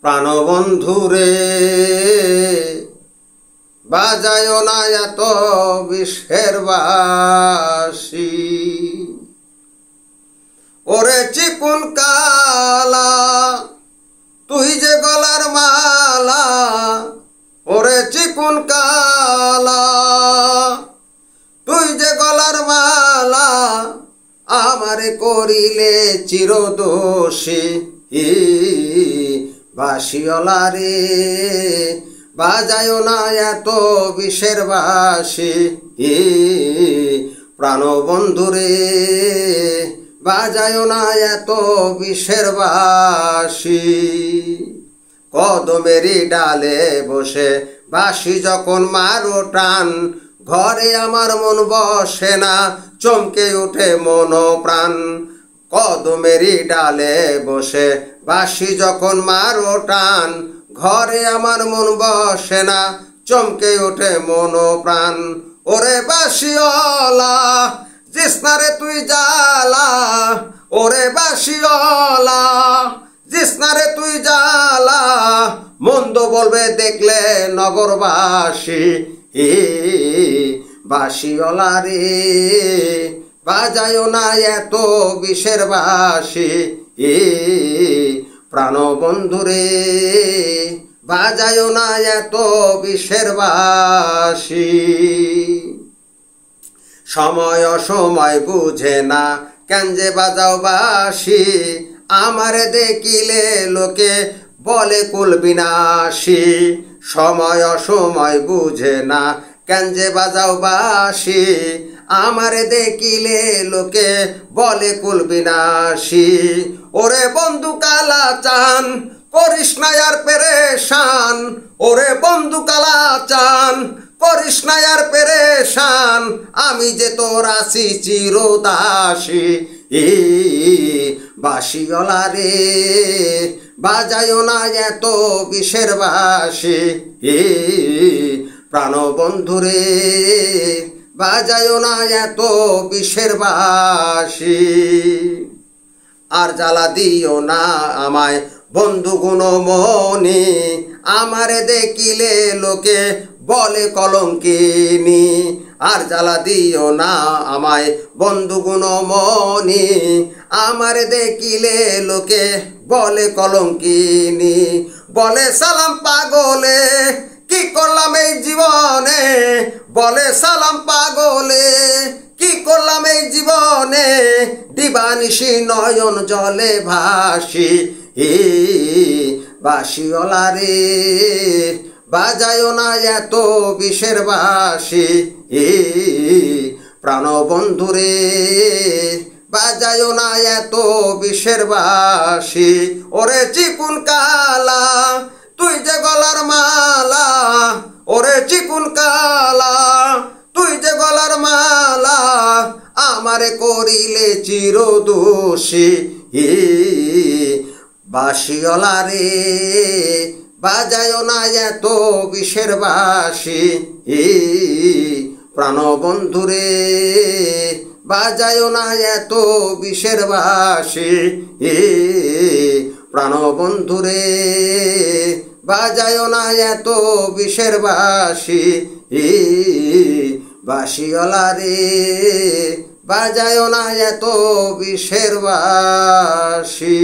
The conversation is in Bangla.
প্রাণবন্ধুরে বাজায় না এত বিষের বাঁশি। ওরে চিকুন কালা তুই যে গলার মালা, ওরে চিকুন কালা তুই যে গলার মালা, আমারে করিলে চিরদোষী। বাঁশিওয়ালা রে বাজায় না এত বিষের বাঁশি। প্রাণবন্ধুরে বাজায় না এত বিষের বাঁশি। কদমেরই ডালে বসে বাঁশি যখন মারো টান, ঘরে আমার মন বসে না, চমকে উঠে মন প্রাণ। কদমেরই ডালে বসে বাঁশি যখন মারো টান, ঘরে আমার মন বসে না, চমকে ওঠে মন প্রাণ। ওরে বাঁশিওয়ালা জিসনারে তুই জ্বালা, ওরে বাঁশিওয়ালা জিসনারে তুই জ্বালা, মন্দ বলবে দেখলে নগরবাসী। বাঁশিওয়ালা রে বাজায় না এত বিষের বাঁশি। প্রাণবন্ধুরে বাজায় না এত বিষের বাঁশি। সময় অসময় বুঝে না কেন যে বাজাও বাঁশি, আমারে দেখিলে লোকে বলে কুল বিনাশী। সময় অসময় বুঝে না কেন যে বাজাও বাঁশি, আমারে দেখিলে লোকে বলে কুল বিনাশী। ওরে বন্ধু কালা চান করিস না আর পেরেশান, ওরে বন্ধু কালা চান করিস না আর পেরেশান, আমি যে তোর আছি চিরদাসী। বাঁশিওয়ালা রে বাজায় না এত বিষের বাঁশি। প্রাণবন্ধুরে বাজায় না এত বিষের বাঁশি। আর জ্বালা দিও না আমায় বন্ধু গুণমণি, আমারে দেখিলে লোকে বলে কলঙ্কিনী। আর জ্বালা দিও না আমায় বন্ধু গুণমণি, আমারে দেখিলে লোকে বলে কলঙ্কিনী। বলে সালাম পাগলে কি করলাম এই জীবনে, বলে সালাম পাগলে কি করলাম এই জীবনে, দিবানিশি নয়ন জলে ভাসি। বাঁশিওয়ালা রে বাজায় না এত বিষের বাঁশি। প্রাণবন্ধুরে বাজায় না এত বিষের বাঁশি। ওরে চিকুন কালা তুই যে গলার মালা, ওরে চিকুন কালা তুই যে গলার মালা, আমারে করিলে চিরদোষী। বাঁশিওয়ালা রে বাজায় না এত বিষের বাঁশি। প্রাণবন্ধুরে বাজায় না এত বিষের বাঁশি। প্রাণবন্ধুরে বাজায় না এত বিষের বাঁশি। বাঁশিওয়ালা রে বাজায় না এত বিষের বাঁশি।